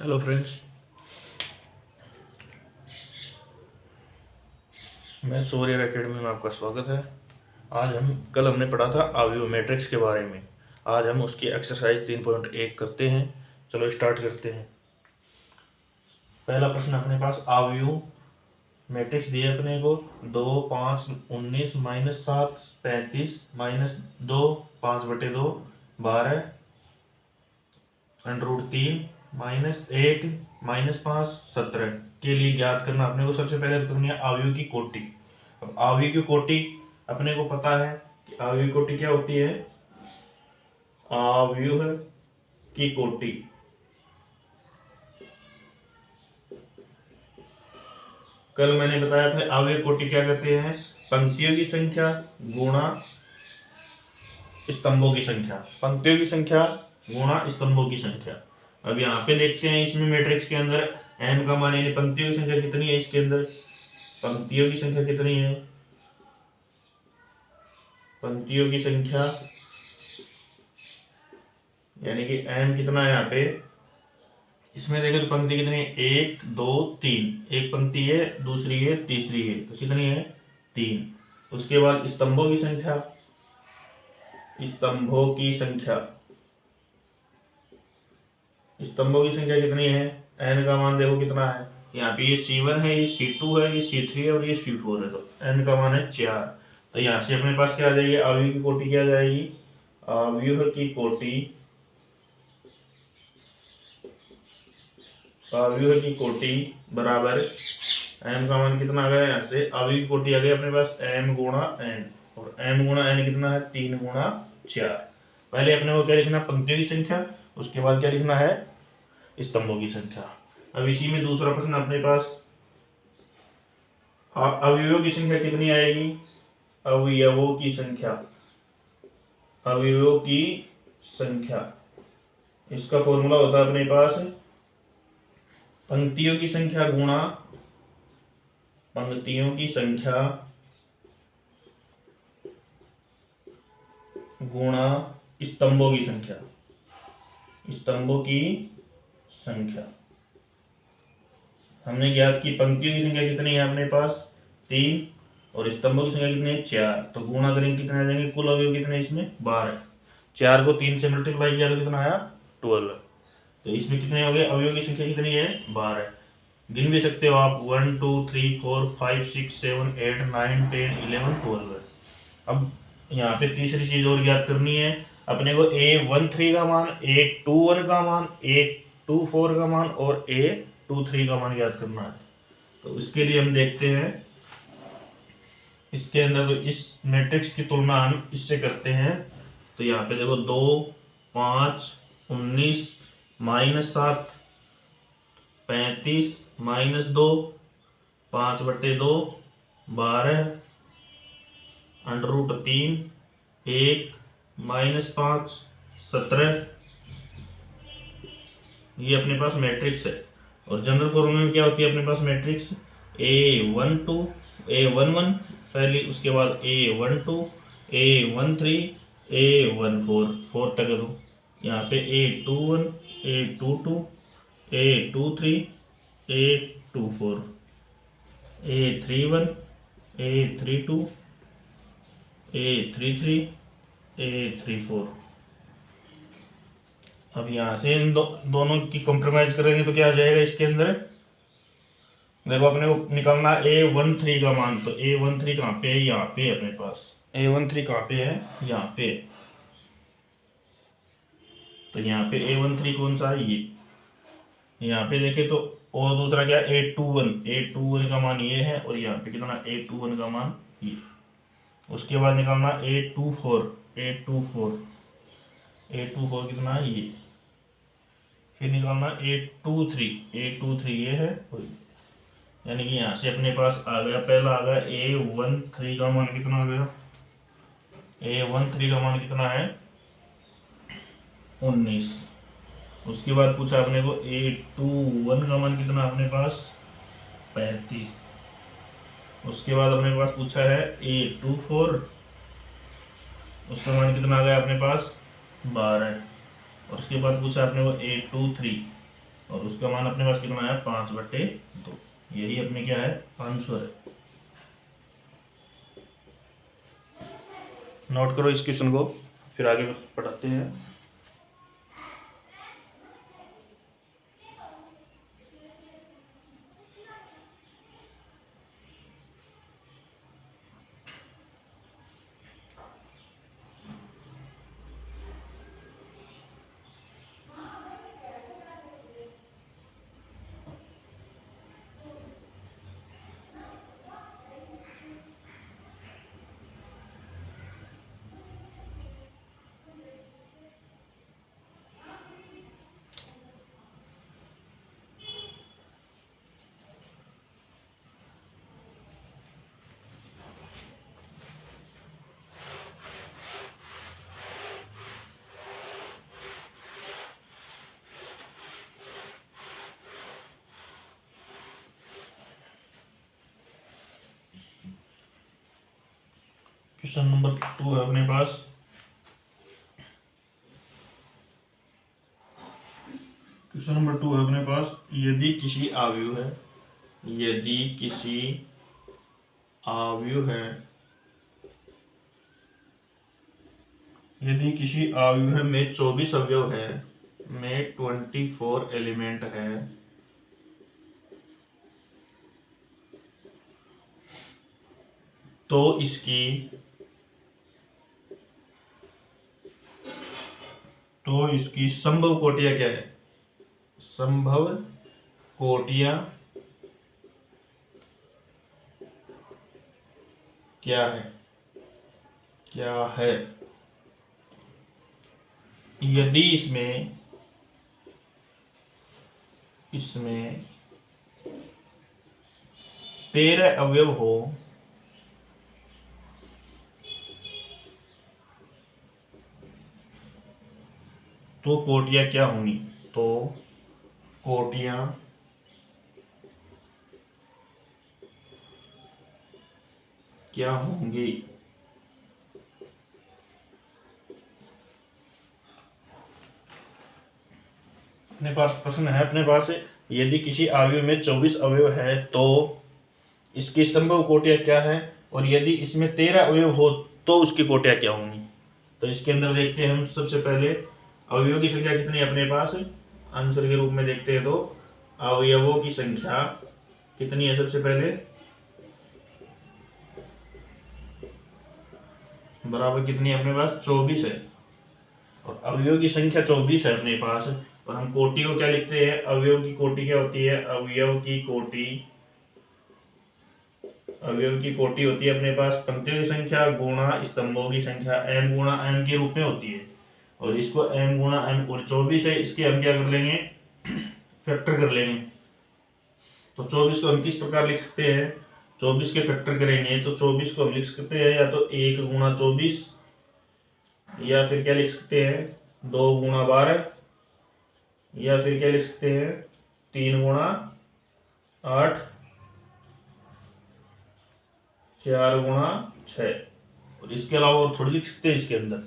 Hello friends, मैं सूर्य academy में आपका स्वागत है। कल हमने पढ़ा था अवयव मैट्रिक्स के बारे में। आज हम उसकी एक्सरसाइज 3.1 करते हैं। चलो स्टार्ट करते हैं। पहला प्रश्न अपने पास अवयव मैट्रिक्स दिए अपने को 2, 5, 19 -7 35 -2 5/2 12 √3 -1 -5 17 के लिए ज्ञात करना। अपने को सबसे पहले करनी है अवयव की कोटि। अब अवयव की कोटि अपने को पता है कि अवयव की कोटि क्या होती है। अवयव की कोटि कल मैंने बताया था अवयव कोटि क्या करते हैं, पंक्तियों की संख्या गुणा स्तंभों की संख्या, पंक्तियों की संख्या गुणा स्तंभों की संख्या। अब यहाँ पे देखते हैं इसमें मैट्रिक्स के अंदर n का मान यानी पंक्तियों की संख्या कितनी है। इसके अंदर पंक्तियों की संख्या कितनी है, पंक्तियों की संख्या यानी कि n कितना है यहाँ पे। इसमें देखो तो पंक्ति कितनी है, 1 2 3, एक पंक्ति है, दूसरी है, तीसरी है, तो कितनी है 3। उसके बाद स्तंभों की संख्या, स्तंभों की संख्या, स्तंभों की संख्या कितनी है, n का मान देखो कितना है। यहाँ पे ये C1 है, ये C2 है, ये C3 है और ये C4 है, तो n का मान है 4। तो यहाँ से अपने पास क्या आ जाएगी, अवयव की कोटि क्या आ जाएगी, अवयव की कोटि, अवयव की कोटि बराबर m का मान कितना आ गया। यहाँ से अवयव की कोटि आ गई अपने पास m गुणा n, और m गुणा n कितना है 3 गुणा 4। पहले अपने को क्या लिखना, पंक्तियों की संख्या, उसके बाद क्या लिखना है, स्तंभों की संख्या। अब इसी में दूसरा प्रश्न अपने पास, अवयवों की संख्या कितनी आएगी, अवयवों की संख्या, अवयवों की संख्या, इसका फॉर्मूला होता है अपने पास पंक्तियों की संख्या गुणा, पंक्तियों की संख्या गुणा स्तंभों की संख्या, स्तंभों की संख्या। हमने ज्ञात की पंक्तियों की संख्या कितनी है अपने पास 3 और स्तंभों की संख्या कितनी है 4, तो गुणा करेंगे कितने आ जाएंगे, कुल अवयव कितने इसमें 12। 4 को 3 से मल्टीप्लाई किया तो कितना आया 12। तो इसमें कितने हो गए, अवयव की संख्या कितनी है 12। गिन भी सकते हो आप 1 2 3 4 5 6 7 8 9 10 11 12। अब यहाँ पे तीसरी चीज और ज्ञात करनी है अपने को, A13 का मान, A21 का मान, A24 का मान और A23 का मान ज्ञात करना है। तो उसके लिए हम देखते हैं इसके अंदर, तो इस मैट्रिक्स की तुलना हम इससे करते हैं। तो यहाँ पे देखो 2 5 19 -7 35 -2 5/2 12 √3 1 -5 17। ये अपने पास मैट्रिक्स है। और जनरल फॉर्मूले में क्या होती है अपने पास मैट्रिक्स, A12 A11 पहली, उसके बाद A12 A13 A14 4 तक करो। यहाँ पे A21 A22 A23 A24 A31 A32 A33 A34। अब यहाँ से इन दोनों की कॉम्प्रोमाइज करेंगे तो क्या आ जाएगा इसके अंदर, देखो अपने को निकालना A13 का मान। तो A13 कहाँ पे है, यहाँ पे अपने पास A13 कहाँ पे है, यहाँ पे। तो यहाँ पे A13 कौन सा है, ये यहाँ पे देखे तो। और दूसरा क्या A21 का मान ये है, और यहाँ पे कितना A21 का मान ये। उसके बाद निकालना A24 कितना है ये। फिर निकालना A23 ये है, यानी कि यहाँ से अपने पास आ गया, पहला आ गया A13 का मान कितना आ गया, A13 का मान कितना है 19। उसके बाद पूछा अपने को A21 का मान कितना अपने पास 35। उसके बाद अपने पास पूछा है A24, उसका मान कितना आ गया अपने पास 12। और उसके बाद पूछा अपने को A23, और उसका मान अपने पास कितना है 5/2। यही अपने क्या है आंसर है। नोट करो इस क्वेश्चन को, फिर आगे पढ़ाते हैं। क्वेश्चन नंबर 2 है अपने पास। क्वेश्चन नंबर 2 है अपने पास, यदि किसी आव्यूह है, यदि किसी आव्यूह है, यदि किसी आव्यूह में 24 अवयव है, में 24 एलिमेंट है, तो इसकी संभव कोटियां क्या है? संभव कोटियां क्या है? यदि इसमें 13 अवयव हो, तो कोटियां क्या होंगी? तो कोटियां क्या होंगी? अपने पास प्रश्न है अपने पास, यदि किसी आयु में 24 अवयव है तो इसकी संभव कोटियां क्या है, और यदि इसमें 13 अवयव हो तो उसकी कोटियां क्या होंगी। तो इसके अंदर देखते हैं हम सबसे पहले अवयवों की संख्या कितनी है अपने पास, आंसर के रूप में देखते हैं तो अवयवों की संख्या कितनी है, सबसे पहले बराबर कितनी है अपने पास 24 है, और अवयवों की संख्या 24 है अपने पास, और हम कोटि को क्या लिखते हैं, अवयव की कोटि क्या होती है, अवयव की कोटि होती है अपने पास पंक्तियों की संख्या गुणा स्तंभों की संख्या m गुणा m के रूप में होती है, और इसको m गुणा m, और 24 है इसके हम क्या कर लेंगे फैक्टर कर लेंगे। तो 24 को हम किस प्रकार लिख सकते हैं, 24 के फैक्टर करेंगे तो 24 को हम लिख सकते हैं या तो 1 गुणा 24, या फिर क्या लिख सकते हैं 2 गुणा 12, या फिर क्या लिख सकते हैं 3 गुणा 8, 4 गुणा 6, और इसके अलावा और थोड़ी लिख सकते हैं इसके अंदर।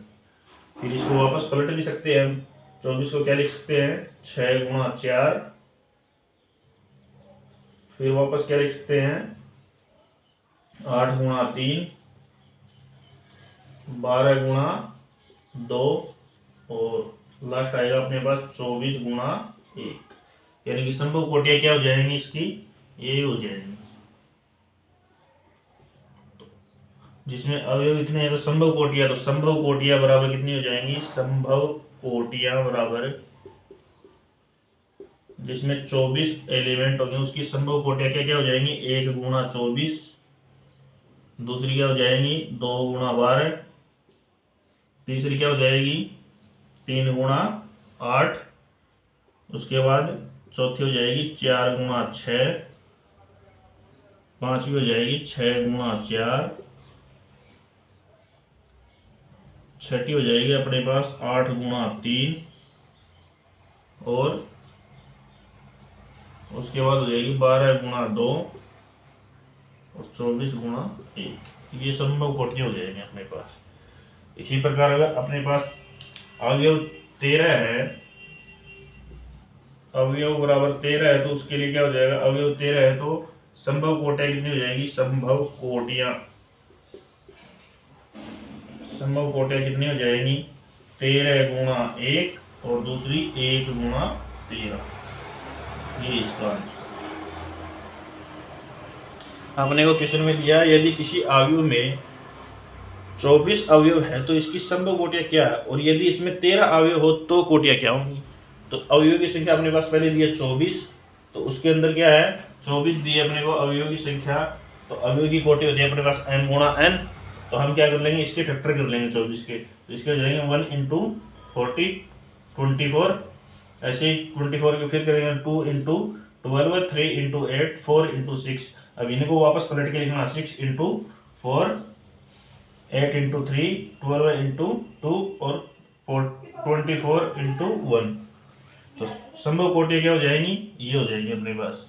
फिर इसको वापस पलट भी सकते हैं हम, 24 को क्या लिख सकते हैं 6 गुणा 4, फिर वापस क्या लिख सकते हैं 8 गुणा 3, 12 गुणा 2, और लास्ट आएगा अपने पास 24 गुणा 1, यानी कि संभव कोटियां क्या हो जाएंगी इसकी, ये हो जाएंगी। जिसमें अवयव इतने हैं तो संभव कोटियां बराबर कितनी हो जाएंगी, संभव कोटियां बराबर, जिसमें 24 एलिमेंट होंगे उसकी संभव कोटियां क्या क्या हो जाएंगी, 1 गुणा 24, दूसरी क्या हो जाएंगी 2 गुणा 12, तीसरी क्या हो जाएगी 3 गुणा 8, उसके बाद चौथी हो जाएगी 4 गुणा 6, पांचवी हो जाएगी 6 गुणा 4, छठी हो जाएगी अपने पास 8 गुणा 3, और उसके बाद हो जाएगी 12 गुणा 2, और 24 गुणा 1। ये संभव कोटियां हो जाएंगे अपने पास। इसी प्रकार अगर अपने पास अवयव 13 है, अवयव बराबर 13 है तो उसके लिए क्या हो जाएगा, अवयव 13 है तो संभव कोटियां कितनी हो जाएगी, संभव कोटियां कितनी हो जाएंगी, 13 गुणा 1 और दूसरी 1 गुणा 13, ये इसका आंसर। आपने को क्वेश्चन में दिया यदि किसी अवयव में 24 अवयव है तो इसकी संभव कोटियां क्या है, और यदि इसमें 13 अवयव हो तो कोटियां क्या होंगी। तो अवयव की संख्या अपने पास पहले दिया 24, तो उसके अंदर क्या है 24 दिए अपने को अवयव की संख्या, तो अवयव की कोटि होती है अपने पास n गुणा n, तो हम क्या कर लेंगे इसके फैक्टर कर लेंगे 24 के, तो इसके हो जाएंगे 1 इंटू 40 24, ऐसे ही 24 के फिर करेंगे 2 इंटू 12, 3 इंटू 8, 4 इंटू 6। अब इनको वापस पलट के लिखना 6 इंटू 4, 8 इंटू 3, 12 इंटू 2 और 24 इंटू 1। तो संभव कोटियां क्या हो जाएंगी, ये हो जाएंगी अपने पास।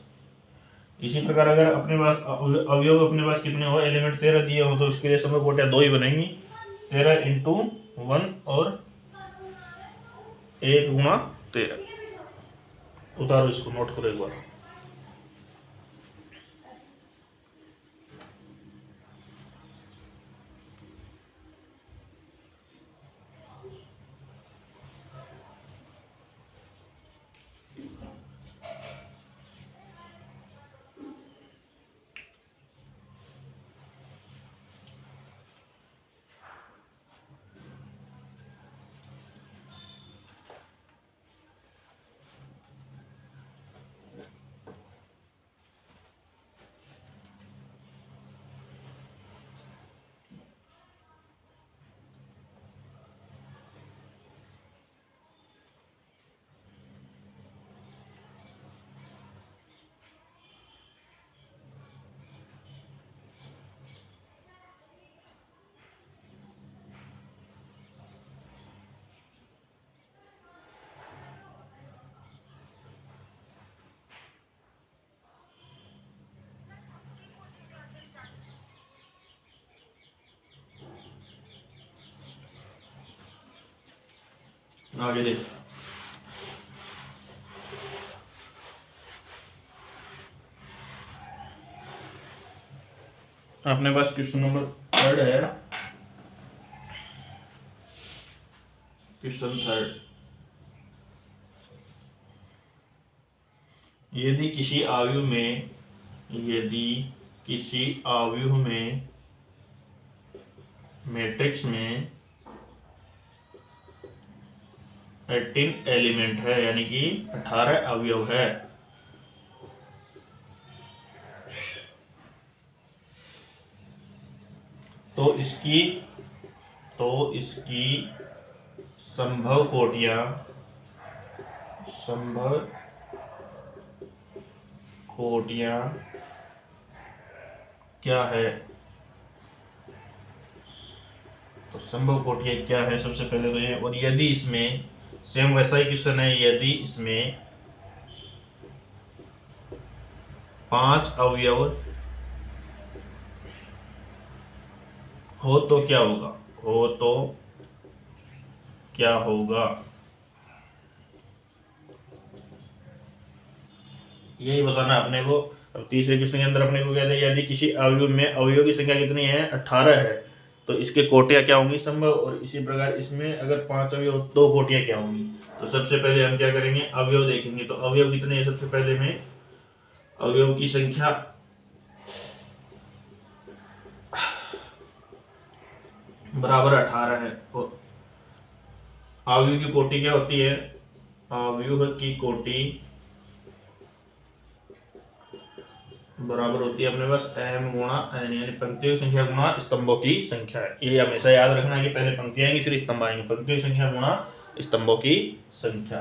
इसी प्रकार अगर अपने पास अवयव अपने पास कितने हो, एलिमेंट 13 दिए हो तो उसके लिए संभव कोटियां 2 ही बनेंगी, 13 इंटू 1 और 1 गुणा 13। उतारो इसको, नोट करो एक बार। आगे देख, अपने पास क्वेश्चन नंबर 3 है, क्वेश्चन 3। यदि किसी अवयव में मैट्रिक्स में 18 एलिमेंट है, यानी कि 18 अवयव है, तो इसकी संभव कोटियां क्या है। तो संभव कोटियां क्या है, सबसे पहले तो ये, और यदि इसमें सेम वैसा ही क्वेश्चन है, यदि इसमें 5 अवयव हो तो क्या होगा, यही बताना अपने को। अब तीसरे क्वेश्चन के अंदर अपने को कहते हैं यदि किसी अवयव में अवयव की संख्या कितनी है, 18 है, तो इसके कोटियां क्या होंगी, संभव। और इसी प्रकार इसमें अगर 5 अवयव तो कोटियां क्या होंगी। तो सबसे पहले हम क्या करेंगे, अवयव देखेंगे। तो अवयव कितने हैं, सबसे पहले में अवयव की संख्या बराबर 18 है। और अवयव की कोटि क्या होती है, अवयव की कोटि बराबर होती है अपने पास m गुणा n, यानी पंक्तियों की संख्या गुणा स्तंभों की संख्या है। ये हमेशा याद रखना है कि पहले पंक्तियां आएंगी फिर स्तंभ आएंगे, पंक्तियों की संख्या गुणा स्तंभों की संख्या।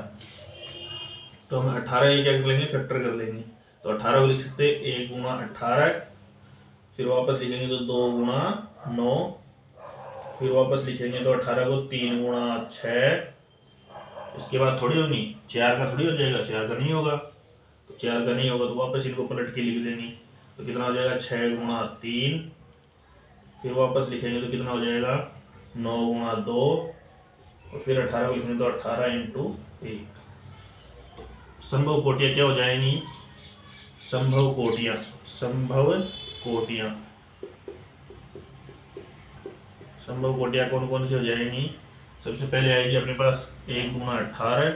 तो हम 18 ये क्या कर लेंगे, फैक्टर कर लेंगे। तो 18 को लिख सकते हैं 1 गुणा 18, फिर वापस लिखेंगे तो 2 गुणा 9, फिर वापस लिखेंगे तो 18 को 3 गुणा 6। इसके बाद थोड़ी होगी 4 का, थोड़ी हो जाएगा, 4 का नहीं होगा। तो 4 का नहीं होगा तो वापस इनको पलट के लिख देंगे। तो कितना हो जाएगा 6 गुणा 3, फिर वापस लिखेंगे तो कितना हो जाएगा 9 गुणा 2, और फिर 18 को लिखेंगे तो 18 इंटू 1। संभव कोटियां क्या हो जाएंगी, संभव कोटियां, संभव कोटियां, संभव कोटियां कौन कौन सी हो जाएंगी। सबसे पहले आएगी अपने पास 1 गुणा 18,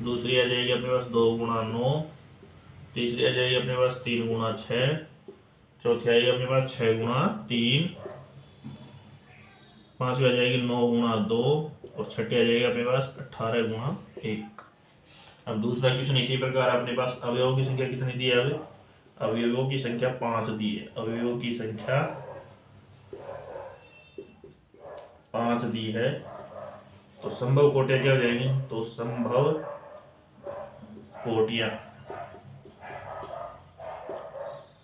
दूसरी आ जाएगी अपने पास 2 गुणा 9, तीसरी आ जाएगी अपने पास 3 गुणा 6, चौथी आएगी अपने पास 6 गुणा 3, पांचवी आ जाएगी 9 गुणा 2 और छठी आ जाएगी अपने पास 18 गुणा 1। अब दूसरा क्वेश्चन इसी प्रकार अपने पास अवयवों की संख्या कितनी दी है, अवयवों की संख्या 5 दी है, अवयवों की संख्या 5 दी है। तो संभव कोटियां क्या हो जाएंगी, तो संभव कोटियां,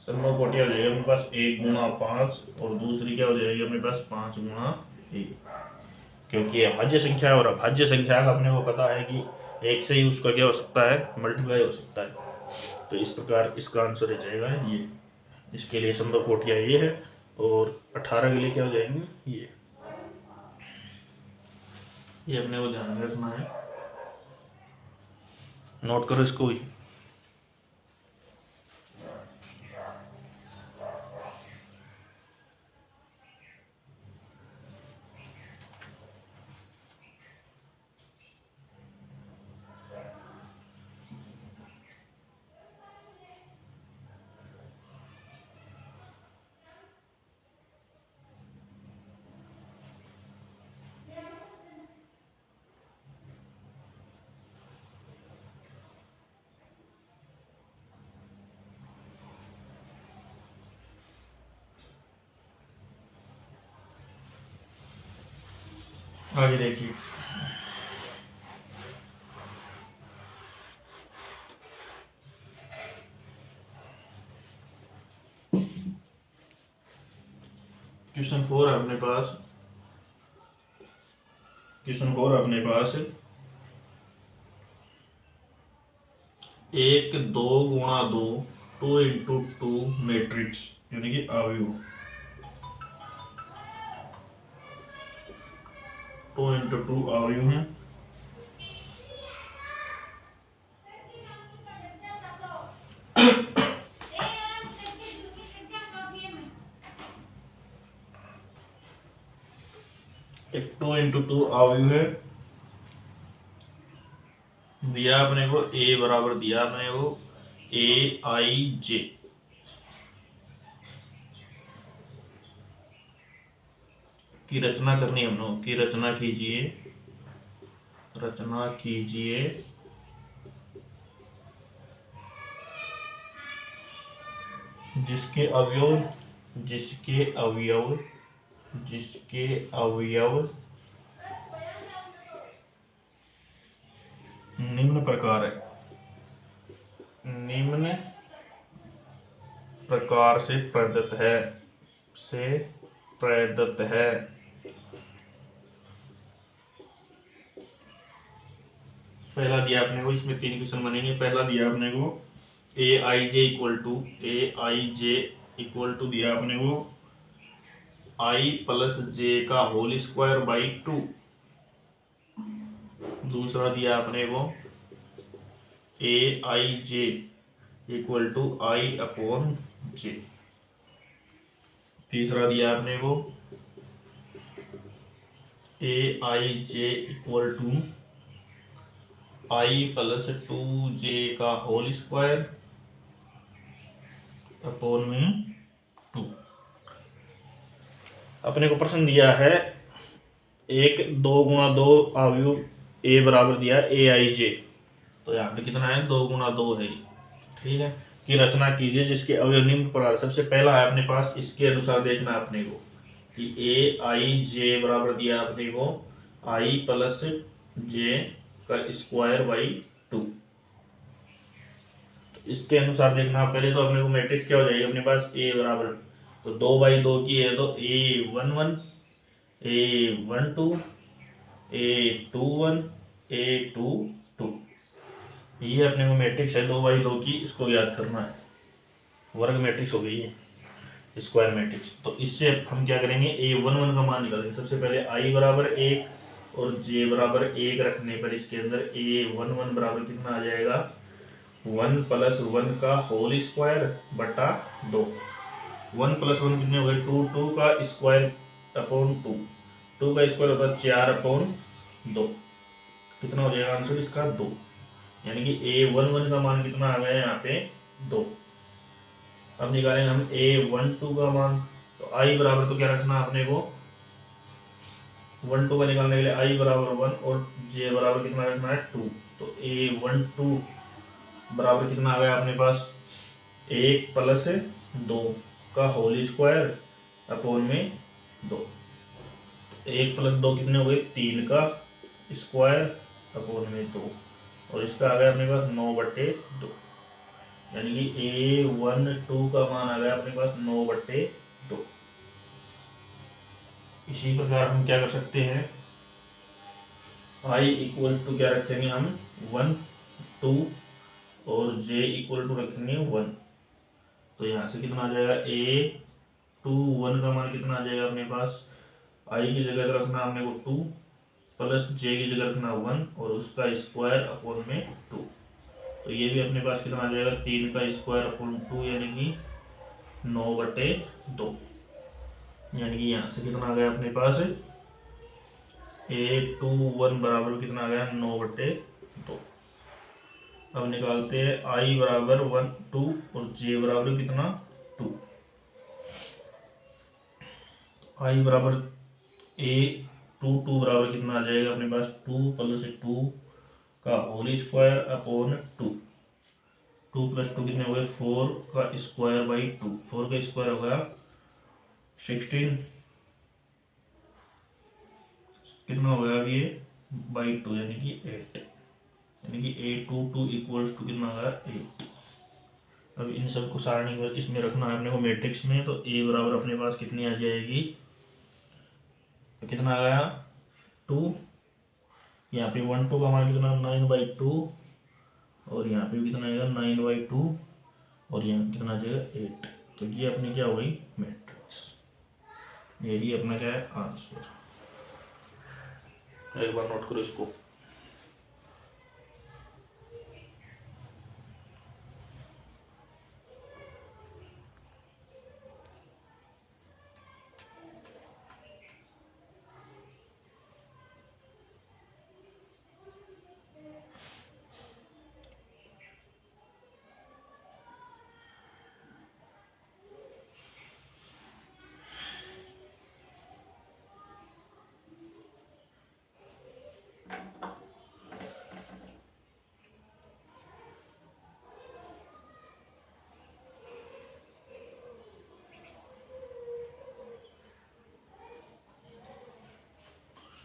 संभव कोटियां हो जाएगी अपने पास 1 गुणा 5 और दूसरी क्या हो जाएगी अपने पास 5 गुणा 1, क्योंकि ये भाज्य संख्या है और अभाज्य संख्या का अपने को पता है कि एक से ही उसका क्या हो सकता है, मल्टीप्लाई हो सकता है। तो इस प्रकार इसका आंसर हो जाएगा ये, इसके लिए संभव कोटियां ये है और 18 के लिए क्या हो जाएंगी ये अपने को ध्यान रखना है, नोट करो इसको भी। आगे देखिए, क्वेश्चन 4 है अपने पास, क्वेश्चन 4 अपने पास 1 2 गुणा 2 2 इंटू 2 मैट्रिक्स यानी कि अवयव, 2 इंटू 2 अवयव है। एक 2 इंटू 2 अवयव है, दिया अपने को ए बराबर दिया अपने को AIJ, की रचना करनी है हम लोग की, रचना कीजिए, रचना कीजिए जिसके अवयव, जिसके अवयव, जिसके अवयव निम्न प्रकार है, निम्न प्रकार से प्रदत्त है, से प्रदत्त है। पहला दिया अपने को, इसमें 3 क्वेश्चन बनेंगे। पहला दिया अपने को AIJ इक्वल टू दिया अपने को I प्लस J का होल स्क्वायर बाई 2। दूसरा दिया अपने को AIJ equal to I upon J। तीसरा दिया अपने को AIJ equal to I plus 2J का होल स्क्वायर अपॉन में 2। अपने को प्रश्न दिया है 1 2 गुणा 2 अवयव ए बराबर दिया AIJ, तो यहाँ पे कितना है 2 गुणा 2 है, ठीक है। की रचना कीजिए जिसके अवयव निम्न प्रकार। सबसे पहला है अपने पास, इसके अनुसार देखना अपने को कि AIJ बराबर दिया अपने को I प्लस J का स्क्वायर बाई 2। तो इसके अनुसार देखना, पहले तो अपने को मैट्रिक्स क्या हो जाएगी अपने पास A बराबर, तो 2/2 की है तो A11 A12 A21 A22, ये अपने को मैट्रिक्स है 2/2 की, इसको याद करना है। वर्ग मैट्रिक्स हो गई है, स्क्वायर मैट्रिक्स। तो इससे हम क्या करेंगे, A11 का मान निकालेंगे। सबसे पहले I बराबर 1 और J बराबर 1 रखने पर इसके अंदर A11 बराबर कितना आ जाएगा 1 प्लस 1 का होल स्क्वायर बटा 2। 1 प्लस 1 कितने हो गए 2, 2 का स्क्वायर अपॉन 2, 2 का स्क्वायर होता है 4 अपॉन 2। कितना हो जाएगा आंसर इसका 2। यानी कि A11 का मान कितना आ गया यहाँ पे 2। अब निकालेंगे हम A12 का मान। तो I बराबर तो क्या रखना आपने को 1 2 का निकालने के लिए I बराबर 1 और J बराबर कितना रखना है 2। तो A12 बराबर कितना आ गया अपने पास 1 प्लस 2 का होल स्क्वायर अपॉन में 2। 1 प्लस 2 कितने हो गए 3 का स्क्वायर अपॉन में 2 और इसका आ गया अपने पास 9/2। यानी कि A12 का मान आ गया अपने पास 9/2। इसी प्रकार हम क्या कर सकते हैं I इक्वल टू क्या रखेंगे हम 1 2 और J इक्वल टू रखेंगे 1। तो यहाँ से कितना आ जाएगा A21 का मान कितना आ जाएगा अपने पास I की जगह रखना हमने को 2 प्लस J की जगह रखना 1 और उसका स्क्वायर अपॉन में 2। तो ये भी अपने पास कितना आ जाएगा 3 का स्क्वायर अपॉन 2 यानी कि 9/2। यानी कि यहाँ से कितना आ गया अपने पास A21 बराबर कितना आ गया 9/2। अब निकालते हैं I बराबर 1 2 और J बराबर कितना 2। I बराबर A22 बराबर कितना आ जाएगा अपने पास 2 प्लस 2 का होल स्क्वायर अपॉन 2। 2 प्लस 2 कितने हो गए 4 का स्क्वायर बाई 2। 4 का स्क्वायर हो गया 16। कितना हो गया अब ये बाई 2 यानी कि 8। यानी कि A22 इक्वल्स टू कितना आ गया 8। अब इन सबको सारणी में इसमें रखना है अपने को मैट्रिक्स में। तो A बराबर अपने पास कितनी आ जाएगी तो कितना आ गया 2। यहाँ पे 1 2 का मान कितना 9/2 और यहाँ पे कितना आएगा 9/2 और यहाँ कितना आ जाएगा 8। तो ये अपनी क्या हो गई मैट्रिक्स। यही अपना क्या है आंसर। एक बार नोट करो इसको।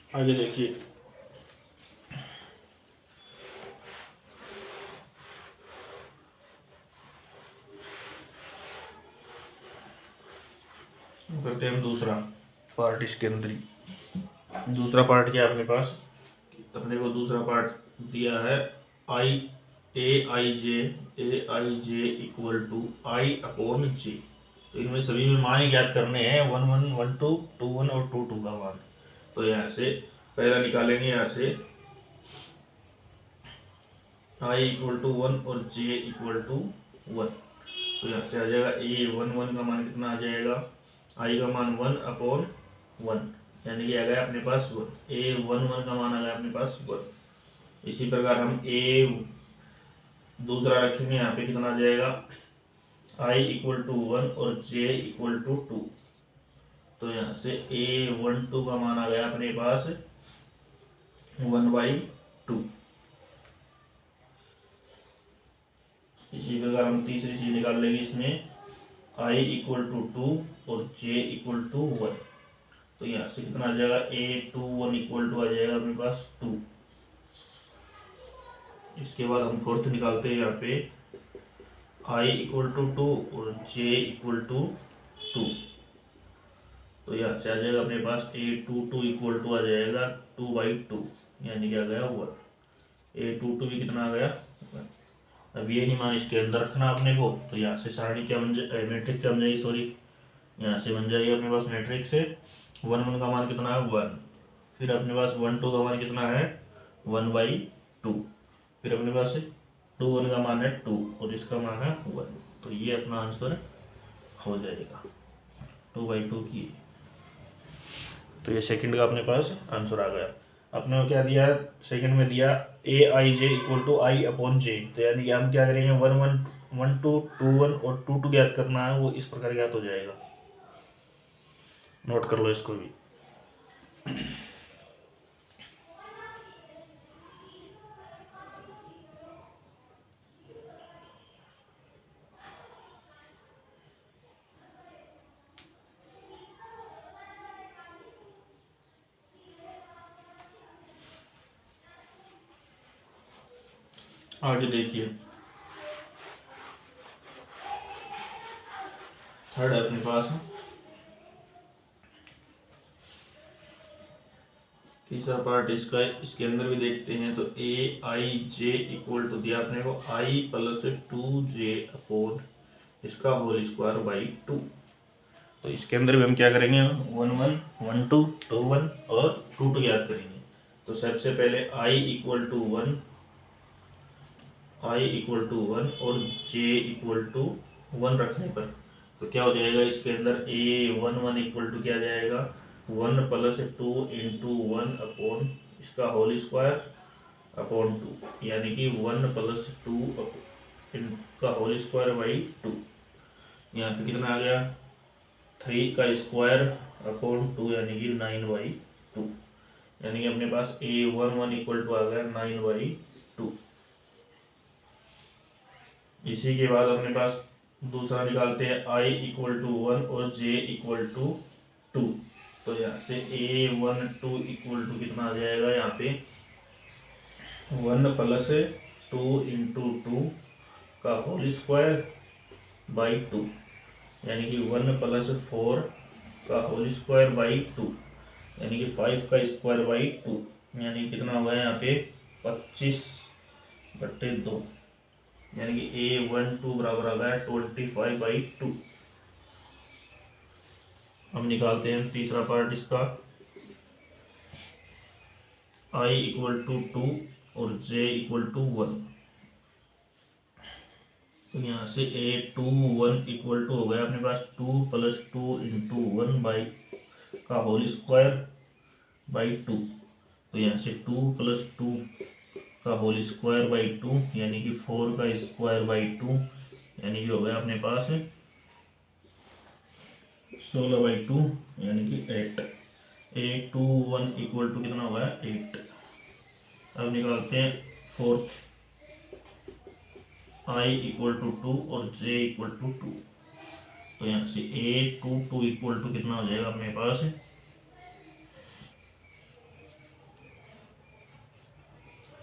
आगे देखिए करते हैं हम दूसरा पार्ट इसके अंदर ही। दूसरा पार्ट क्या है अपने पास अपने को दूसरा पार्ट दिया है I J equal to I upon J। तो इनमें सभी में मान ही ज्ञात करने हैं 1 1 1 2 2 1 और 2 2 का मान। तो यहाँ से पहला निकालेंगे यहाँ से I इक्वल टू 1 और J इक्वल टू 1। तो यहाँ से आ जाएगा A11 का मान कितना आ जाएगा I का मान 1 अपॉन 1 यानी कि आ गया अपने पास 1। A11 का मान आ गया अपने पास 1। इसी प्रकार हम दूसरा रखेंगे यहाँ पे कितना आ जाएगा I इक्वल टू 1 और J इक्वल टू 2। तो यहाँ से A12 का मान आ गया अपने पास 1/2। इसी प्रकार हम तीसरी चीज निकाल लेंगे इसमें I इक्वल टू 2 और J इक्वल टू 1। तो यहाँ से कितना आ जाएगा A21 इक्वल टू आ जाएगा अपने पास 2। इसके बाद हम फोर्थ निकालते हैं यहाँ पे I इक्वल टू 2 और J इक्वल टू 2। तो यहाँ से आ जाएगा अपने पास A22 इक्वल टू आ जाएगा 2/2 यानी कि आ गया 1। A22 भी कितना आ गया 1। अब ये ही मान इसके अंदर रखना अपने को। तो यहाँ से सारणी क्या बन जाए मैट्रिक्स क्या बन जाएगी सॉरी यहाँ से बन जाएगी अपने पास मैट्रिक्स से 1 1 का मान कितना है 1। फिर अपने पास 1 2 का मान कितना है 1/2। फिर अपने पास 1 का मान है 2 और इसका मान है 1, तो ये अपना आंसर हो जाएगा 2/2 की। तो ये सेकंड का अपने पास आंसर आ गया। अपने को क्या दिया है, सेकंड में दिया AIJ इक्वल टू I/J, तो यानी कि हम क्या करेंगे 1 1 1 2 2 1 और 2 2 ज्ञात करना है, वो इस प्रकार ज्ञात हो जाएगा। नोट कर लो इसको भी। आगे देखिए, थर्ड है अपने पास, तीसरा पार्ट इसका है, इसके अंदर भी देखते हैं। तो AIJ इक्वल टू दिया अपने को I प्लस 2J अपॉन इसका होल स्क्वायर बाई 2। तो इसके अंदर भी हम क्या करेंगे 1 1 1 2 2 1 और 2 2 याद करेंगे। तो सबसे पहले I इक्वल टू 1 और J इक्वल टू 1 रखने पर तो क्या हो जाएगा, इसके अंदर A11 इक्वल टू क्या जाएगा 1 प्लस 2 इंटू 1 अपॉन इसका होल स्क्वायर अपॉन 2, यानी कि 1 प्लस 2 इनका होल स्क्वायर बाई 2। यहाँ पे कितना आ गया 3 का स्क्वायर अपॉन 2 यानी कि 9/2, यानी कि अपने पास A11 इक्वल टू आ गया 9/2। इसी के बाद अपने पास दूसरा निकालते हैं I इक्वल टू 1 और J इक्वल टू 2। तो यहाँ से A12 इक्वल टू कितना आ जाएगा, यहाँ पे 1 प्लस 2 इंटू 2 का होल स्क्वायर बाई 2, यानी कि 1 प्लस 4 का होल स्क्वायर बाई 2, यानी कि 5 का स्क्वायर बाई 2, यानी कितना होगा यहाँ पे 25/2, यानी कि A12 बराबर आ गया 25/2। हम निकालते हैं तीसरा पार्ट इसका, I इक्वल टू 2 और J इक्वल टू 1। तो यहाँ से A21 इक्वल टू हो गया अपने पास 2 प्लस 2 इंटू 1 बाई का होल स्क्वायर बाई 2। तो यहाँ से 2 प्लस 2 का होल स्क्वायर बाई 2, यानी कि 4 का स्क्वायर बाई 2, यानी कि हो गया अपने पास 16/2, यानी कि 8। A21 इक्वल टू कितना होगा 8। अब निकालते हैं फोर्थ, I इक्वल टू 2 और J इक्वल टू 2। तो यहाँ से A22 इक्वल टू कितना हो जाएगा अपने पास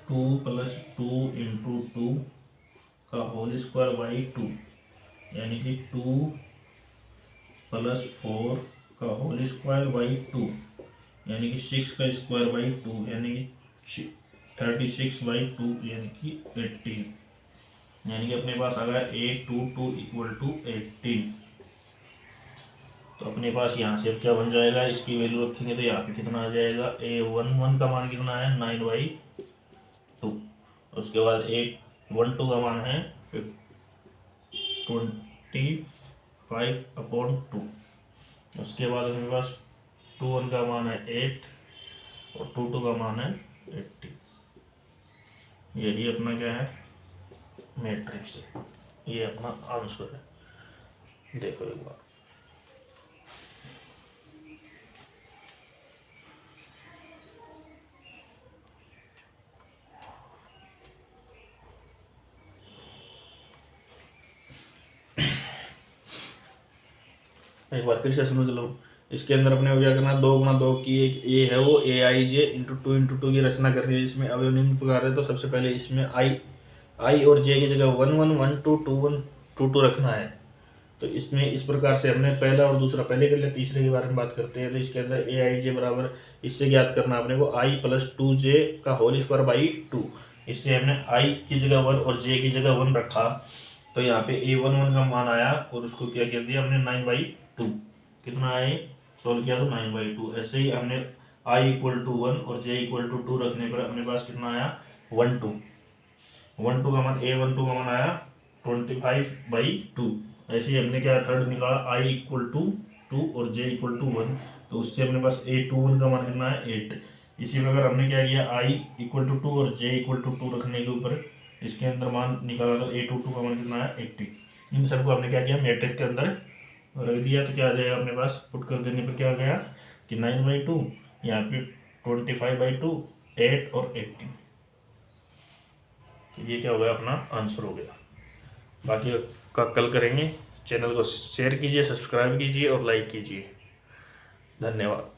2 प्लस 2 इंटू 2 का होल स्क्वायर बाई 2, यानी कि 2 प्लस 4 का होल स्क्वायर बाई 2, यानी कि 6 का स्क्वायर बाई 2, यानी कि 36/2, यानी कि 18, यानी कि अपने पास आ गया A22 इक्वल टू 18। तो अपने पास यहाँ से क्या बन जाएगा, इसकी वैल्यू रखेंगे तो यहाँ पे कितना आ जाएगा, A11 का मान कितना है 9/2, उसके बाद A12 का मान है 25/2, उसके बाद अपने पास 21 का मान है 8 और 22 का मान है 80। यही अपना क्या है मैट्रिक्स है, ये अपना आंसर है। देखो एक बार, एक बार फिर से समझ लो। इसके अंदर अपने को क्या करना है, 2 × 2 की एक ए है वो AIJ इंटू 2 की रचना करनी है, जिसमें अवयव निम्न प्रकार है। तो सबसे पहले इसमें I और J की जगह 1 1 1 2 2 1 2 2 रखना है। तो इसमें इस प्रकार से हमने पहला और दूसरा पहले कर लिया, तीसरे के बारे में बात करते हैं। तो इसके अंदर AIJ बराबर इससे ज्ञात करना अपने को I प्लस 2J का होल स्क्वायर बाई 2। इससे हमने I की जगह 1 और J की जगह 1 रखा, तो यहाँ पे A11 का मान आया और उसको क्या कर दिया हमने 9/2, कितना आए सोल्व किया तो 9/2। ऐसे ही हमने I इक्वल टू 1 और J इक्वल टू 2 रखने पर अपने पास कितना आया 1 2। 1 2 का मान A1 2 का मान आया 25/2। ऐसे ही हमने क्या थर्ड निकाला I इक्वल टू 2 और J इक्वल टू 1, तो उससे अपने पास A21 का मान कितना है 8। इसी प्रकार हमने क्या किया I इक्वल टू 2 और J इक्वल टू 2 रखने के ऊपर इसके अंदर मान निकाला तो A22 का मान कितना है 80। इन सबको हमने क्या किया मैट्रिक्स के अंदर रख दिया, तो क्या आ जाएगा अपने पास पुट कर देने पर क्या आ गया कि 9/2, यहाँ पे 25/2, 8 और 80। तो ये क्या हो गया अपना आंसर हो गया। बाकी का कल करेंगे। चैनल को शेयर कीजिए, सब्सक्राइब कीजिए और लाइक कीजिए। धन्यवाद।